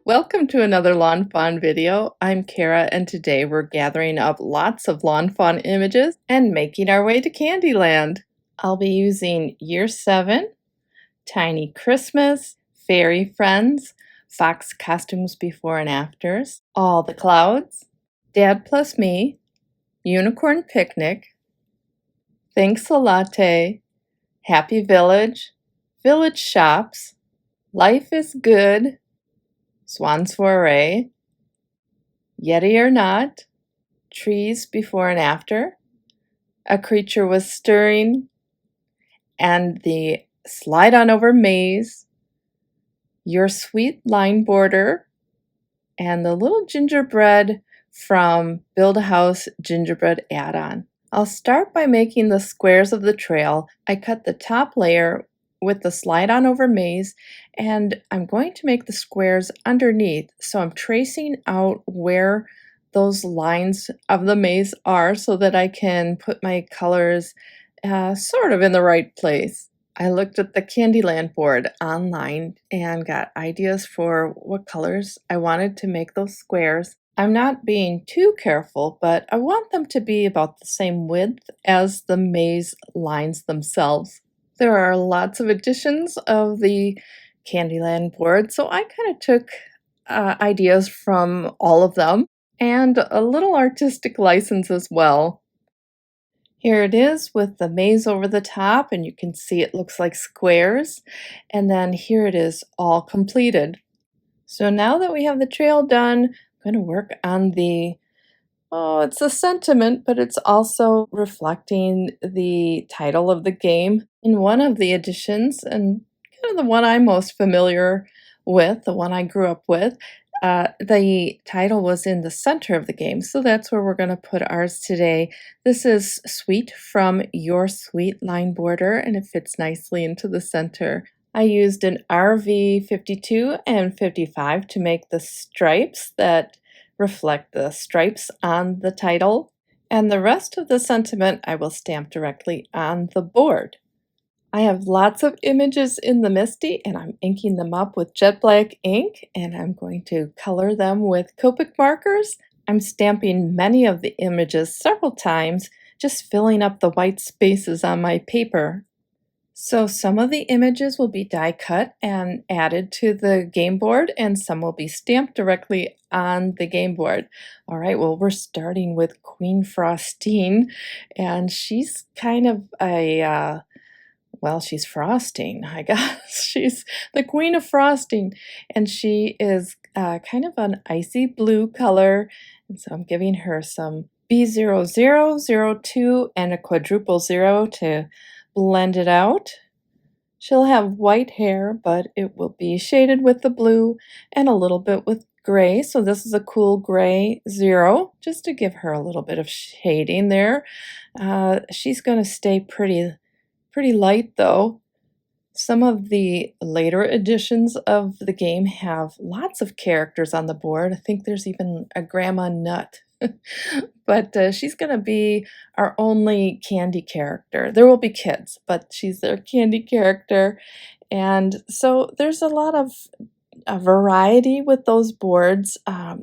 Welcome to another lawn fawn video. I'm Kara and today we're gathering up lots of lawn fawn images and making our way to Candyland. I'll be using Year 7, Tiny Christmas, Fairy Friends, Fox Costumes Before and Afters, All the Clouds, Dad Plus Me, Unicorn Picnic, Thanks a Latte, Happy Village, Village Shops, Life is Good, Swan Soirée, Yeti or Not, Trees Before and After, A Creature Was Stirring, and the Slide On Over Maze, Your Sweet Line Border, and the Little Gingerbread from Build a House Gingerbread Add-on. I'll start by making the squares of the trail. I cut the top layer with the Slide On Over Maze, and I'm going to make the squares underneath. So I'm tracing out where those lines of the maze are so that I can put my colors sort of in the right place. I looked at the Candyland board online and got ideas for what colors I wanted to make those squares. I'm not being too careful, but I want them to be about the same width as the maze lines themselves. There are lots of editions of the Candyland board, so I kind of took ideas from all of them and a little artistic license as well. Here it is with the maze over the top, and you can see it looks like squares. And then here it is all completed. So now that we have the trail done, I'm going to work on it's a sentiment, but it's also reflecting the title of the game. In one of the editions, and kind of the one I'm most familiar with, the one I grew up with, the title was in the center of the game, so that's where we're going to put ours today. This is Sweet from Your Sweet Line Border, and it fits nicely into the center. I used an RV 52 and 55 to make the stripes that reflect the stripes on the title, and the rest of the sentiment I will stamp directly on the board. I have lots of images in the MISTI and I'm inking them up with jet black ink, and I'm going to color them with Copic markers. I'm stamping many of the images several times, just filling up the white spaces on my paper. So some of the images will be die cut and added to the game board, and some will be stamped directly on the game board. All right, well, we're starting with Queen Frostine, and she's kind of she's frosting, I guess. She's the queen of frosting, and she is kind of an icy blue color. And so I'm giving her some B0002 and a quadruple 0 to blend it out. She'll have white hair, but it will be shaded with the blue and a little bit with gray. So this is a cool gray 0, just to give her a little bit of shading there. She's going to stay pretty light though. Some of the later editions of the game have lots of characters on the board. I think there's even a Grandma Nut. But she's going to be our only candy character. There will be kids, but she's their candy character. And so there's a lot of variety with those boards. I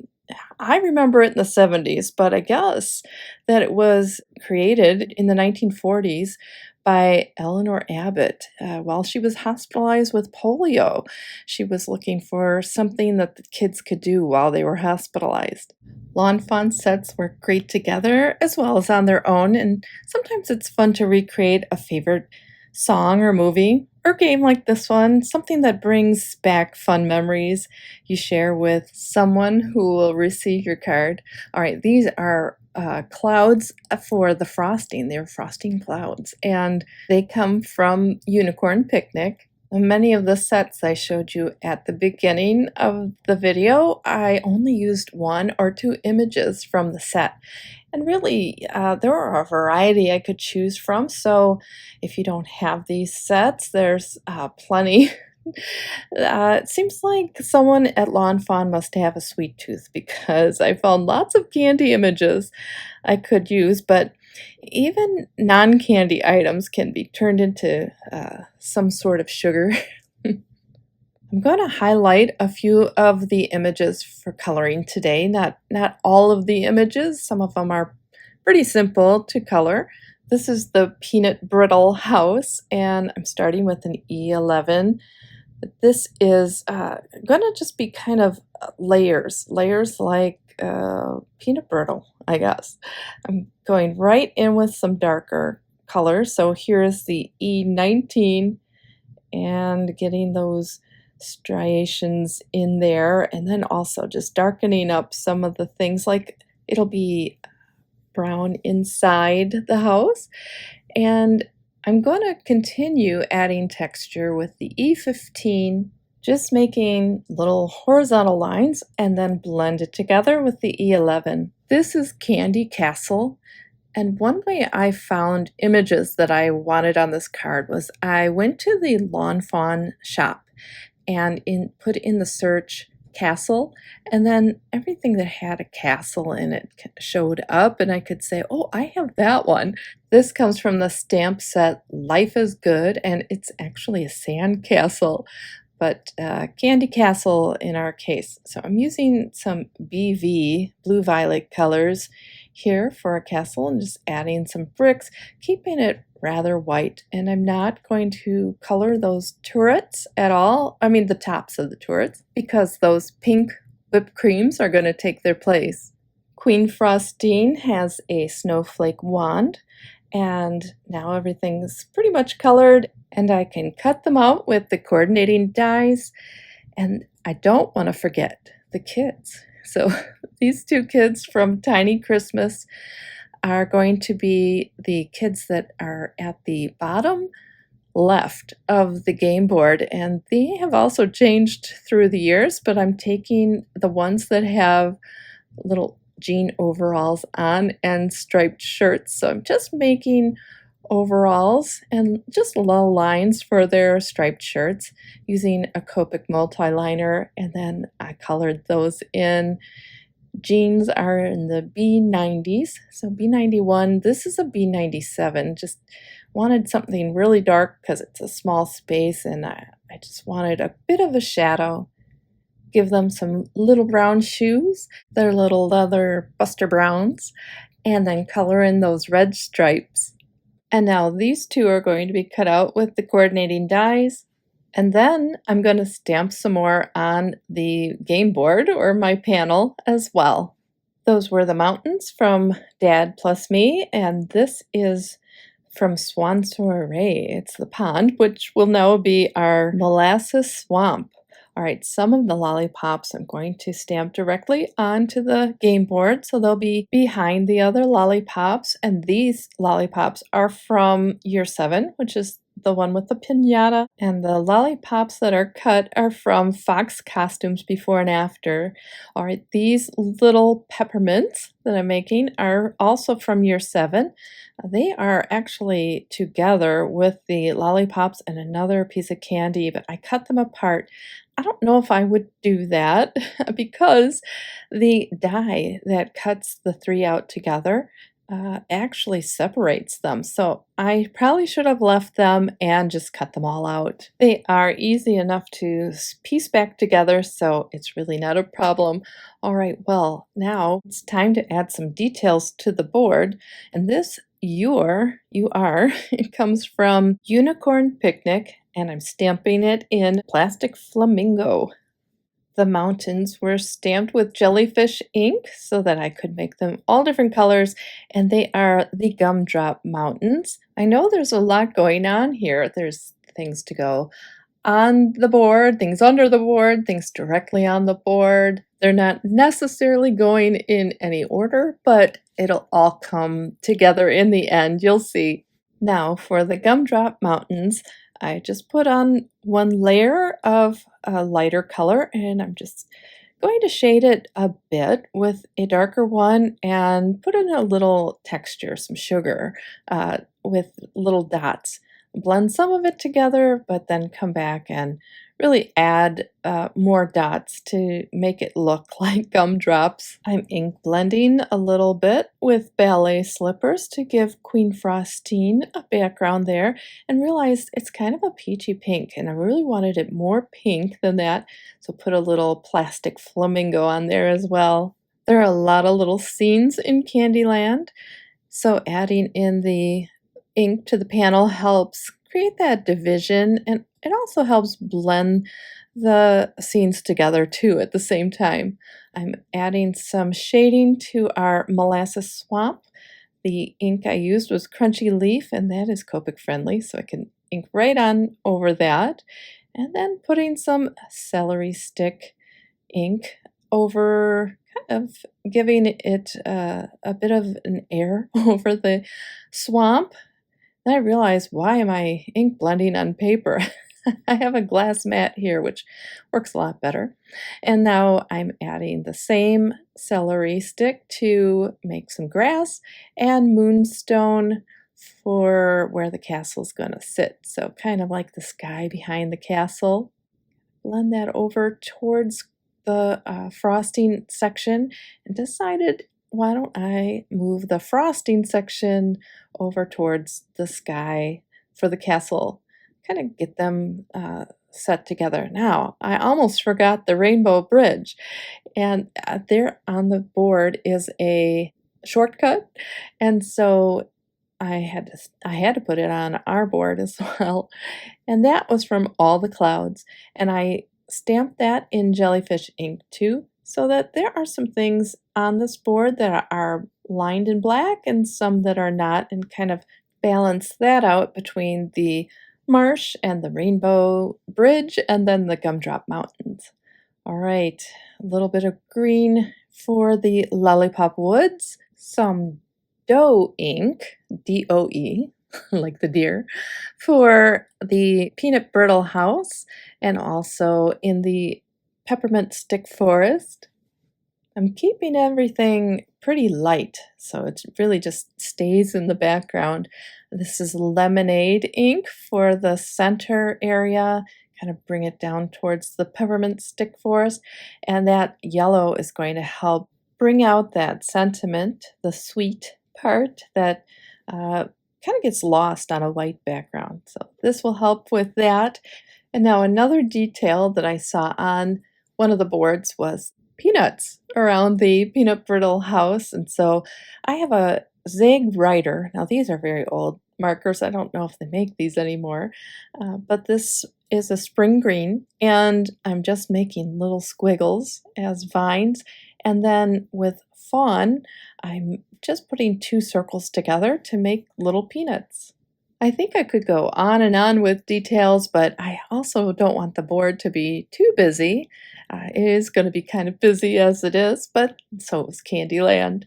remember it in the 70s, but I guess that it was created in the 1940s by Eleanor Abbott while she was hospitalized with polio. She was looking for something that the kids could do while they were hospitalized. Lawn fawn sets work great together as well as on their own, and sometimes it's fun to recreate a favorite song or movie or game like this one, something that brings back fun memories you share with someone who will receive your card. All right, these are clouds for the frosting. They're frosting clouds, and they come from Unicorn Picnic. And many of the sets I showed you at the beginning of the video, I only used 1 or 2 images from the set. And really, there are a variety I could choose from, so if you don't have these sets, there's plenty. It seems like someone at Lawn Fawn must have a sweet tooth because I found lots of candy images I could use, but even non-candy items can be turned into some sort of sugar. I'm going to highlight a few of the images for coloring today. Not all of the images. Some of them are pretty simple to color. This is the peanut brittle house, and I'm starting with an E11. This is going to just be kind of layers like peanut brittle, I guess. I'm going right in with some darker colors. So here's the E19 and getting those striations in there, and then also just darkening up some of the things, like it'll be brown inside the house. And I'm going to continue adding texture with the E15, just making little horizontal lines and then blend it together with the E11. This is Candy Castle. And one way I found images that I wanted on this card was I went to the lawn fawn shop and put in the search castle, and then everything that had a castle in it showed up, and I could say, oh, I have that one. This comes from the stamp set Life is Good, and it's actually a sand castle, but Candy Castle in our case. So I'm using some BV, blue violet colors here for a castle, and just adding some bricks, keeping it rather white. And I'm not going to color those turrets at all. I mean the tops of the turrets, because those pink whipped creams are going to take their place. Queen Frostine has a snowflake wand, and now everything's pretty much colored, and I can cut them out with the coordinating dies. And I don't want to forget the kids. So these two kids from Tiny Christmas are going to be the kids that are at the bottom left of the game board, and they have also changed through the years, but I'm taking the ones that have little jean overalls on and striped shirts. So I'm just making overalls and just little lines for their striped shirts using a Copic multi-liner, and then I colored those in. Jeans are in the B90s, so B91. This is a B97. Just wanted something really dark because it's a small space, and I just wanted a bit of a shadow. Give them some little brown shoes. They're little leather Buster Browns, and then color in those red stripes. And now these two are going to be cut out with the coordinating dies. And then I'm going to stamp some more on the game board or my panel as well. Those were the mountains from Dad Plus Me, and this is from Swan Soirée. It's the pond, which will now be our molasses swamp. All right, some of the lollipops I'm going to stamp directly onto the game board, so they'll be behind the other lollipops. And these lollipops are from year 7, which is the one with the piñata. And the lollipops that are cut are from Fox Costumes Before and After. All right, these little peppermints that I'm making are also from year 7. They are actually together with the lollipops and another piece of candy, but I cut them apart. I don't know if I would do that because the die that cuts the 3 out together actually separates them. So I probably should have left them and just cut them all out. They are easy enough to piece back together, so it's really not a problem. All right, well, now it's time to add some details to the board. And this you are, it comes from Unicorn Picnic, and I'm stamping it in plastic flamingo. The mountains were stamped with jellyfish ink so that I could make them all different colors, and they are the Gumdrop Mountains. I know there's a lot going on here. There's things to go on the board, things under the board, things directly on the board. They're not necessarily going in any order, but it'll all come together in the end. You'll see. Now for the Gumdrop Mountains, I just put on one layer of a lighter color, and I'm just going to shade it a bit with a darker one and put in a little texture, some sugar with little dots blend some of it together, but then come back and really add more dots to make it look like gumdrops. I'm ink blending a little bit with ballet slippers to give Queen Frostine a background there, and realized it's kind of a peachy pink, and I really wanted it more pink than that, so put a little plastic flamingo on there as well. There are a lot of little scenes in Candyland, so adding in the ink to the panel helps create that division, and it also helps blend the scenes together too at the same time. I'm adding some shading to our molasses swamp. The ink I used was Crunchy Leaf, and that is Copic friendly, so I can ink right on over that. And then putting some celery stick ink over, kind of giving it a bit of an air over the swamp. Then I realized, why am I ink blending on paper? I have a glass mat here, which works a lot better. And now I'm adding the same celery stick to make some grass and moonstone for where the castle's going to sit. So kind of like the sky behind the castle. Blend that over towards the frosting section, and decided, why don't I move the frosting section over towards the sky for the castle, kind of get them set together. Now, I almost forgot the rainbow bridge, and there on the board is a shortcut, and so I had to put it on our board as well, and that was from All the Clouds, and I stamped that in jellyfish ink too, so that there are some things on this board that are lined in black and some that are not, and kind of balance that out between the marsh and the rainbow bridge and then the gumdrop mountains. All right, a little bit of green for the lollipop woods, some doe ink, D-O-E, like the deer, for the peanut brittle house, and also in the peppermint stick forest. I'm keeping everything pretty light, so it really just stays in the background. This is lemonade ink for the center area, kind of bring it down towards the peppermint stick forest, and that yellow is going to help bring out that sentiment, the sweet part that kind of gets lost on a white background. So this will help with that. And now another detail that I saw on one of the boards was peanuts around the peanut brittle house. And so I have a Zig Writer. Now these are very old markers. I don't know if they make these anymore, but this is a spring green, and I'm just making little squiggles as vines. And then with fawn, I'm just putting two circles together to make little peanuts. I think I could go on and on with details, but I also don't want the board to be too busy. It is going to be kind of busy as it is, but so is Candyland.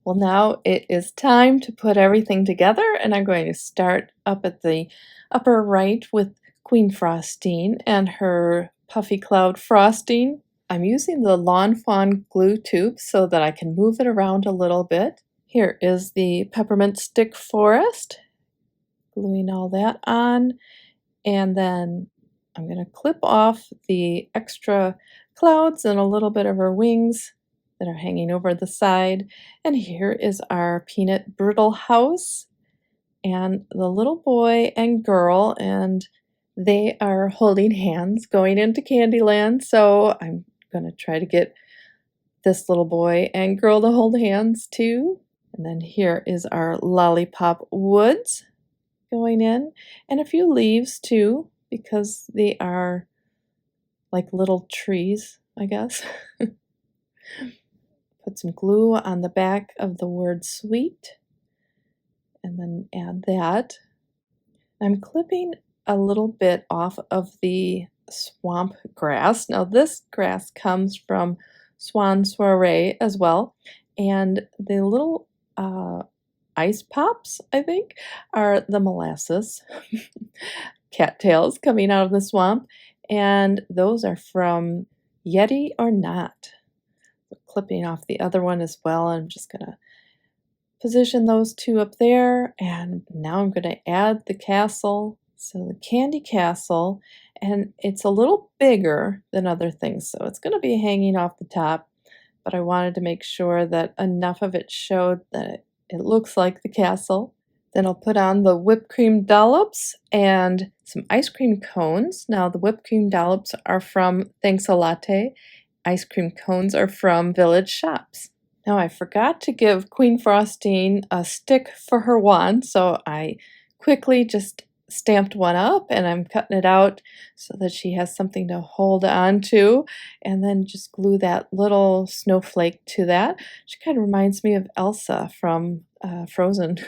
Well, now it is time to put everything together, and I'm going to start up at the upper right with Queen Frostine and her puffy cloud frosting. I'm using the lawnfawn glue tube so that I can move it around a little bit. Here is the peppermint stick forest, gluing all that on, and then I'm going to clip off the extra clouds and a little bit of her wings that are hanging over the side. And here is our peanut brittle house and the little boy and girl, and they are holding hands going into Candyland. So I'm going to try to get this little boy and girl to hold hands too. And then here is our lollipop woods going in, and a few leaves too, because they are like little trees, I guess. Put some glue on the back of the word sweet, and then add that. I'm clipping a little bit off of the swamp grass. Now this grass comes from Swan soirée as well, and the little ice pops, I think, are the molasses cattails coming out of the swamp, and those are from Yeti or Not. Clipping off the other one as well. I'm just gonna position those two up there, and now I'm going to add the castle. So the candy castle, and it's a little bigger than other things, so it's going to be hanging off the top, but I wanted to make sure that enough of it showed that it looks like the castle. Then I'll put on the whipped cream dollops and some ice cream cones. Now the whipped cream dollops are from Thanks a Latte. Ice cream cones are from Village Shops. Now I forgot to give Queen Frosting a stick for her wand, so I quickly just stamped one up and I'm cutting it out so that she has something to hold on to, and then just glue that little snowflake to that. She kind of reminds me of Elsa from Frozen.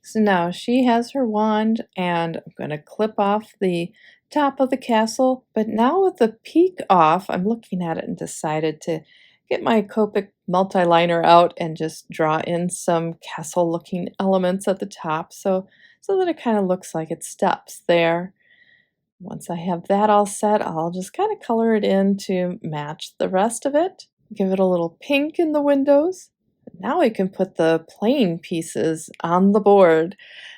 So now she has her wand, and I'm going to clip off the top of the castle, but now with the peak off, I'm looking at it and decided to get my Copic multi-liner out and just draw in some castle-looking elements at the top so that it kind of looks like it steps there. Once I have that all set, I'll just kind of color it in to match the rest of it. Give it a little pink in the windows. Now we can put the plain pieces on the board.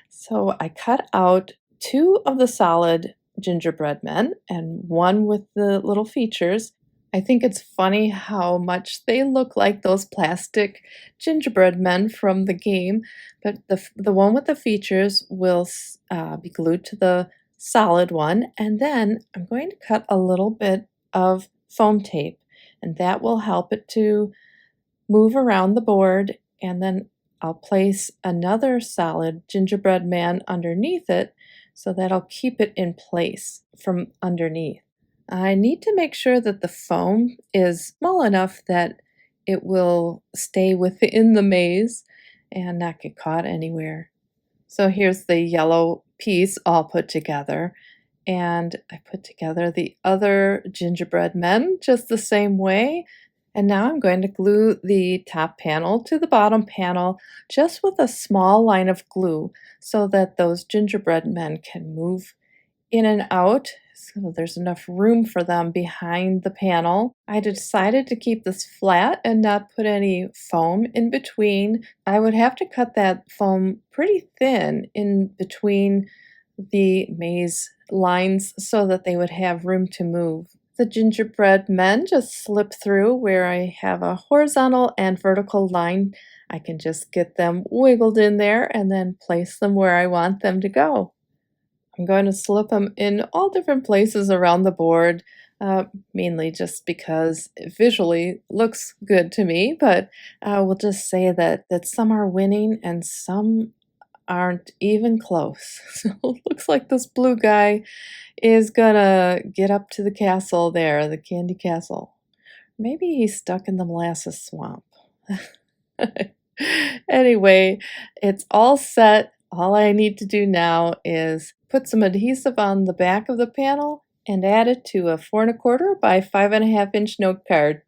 So I cut out two of the solid gingerbread men and one with the little features. I think it's funny how much they look like those plastic gingerbread men from the game, but the one with the features will be glued to the solid one, and then I'm going to cut a little bit of foam tape, and that will help it to move around the board, and then I'll place another solid gingerbread man underneath it, so that'll keep it in place from underneath. I need to make sure that the foam is small enough that it will stay within the maze and not get caught anywhere. So here's the yellow piece all put together, and I put together the other gingerbread men just the same way. And now I'm going to glue the top panel to the bottom panel just with a small line of glue so that those gingerbread men can move in and out, so there's enough room for them behind the panel. I decided to keep this flat and not put any foam in between. I would have to cut that foam pretty thin in between the maze lines so that they would have room to move. The gingerbread men just slip through where I have a horizontal and vertical line. I can just get them wiggled in there and then place them where I want them to go. I'm going to slip them in all different places around the board, mainly just because it visually looks good to me, but we'll just say that some are winning and some aren't even close. So it looks like this blue guy is gonna get up to the castle there, the candy castle. Maybe he's stuck in the molasses swamp. Anyway, it's all set. All I need to do now is put some adhesive on the back of the panel and add it to a 4 1/4 by 5.5-inch note card.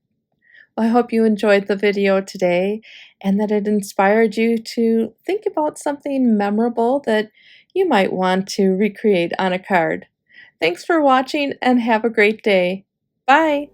Well, I hope you enjoyed the video today and that it inspired you to think about something memorable that you might want to recreate on a card. Thanks for watching and have a great day. Bye!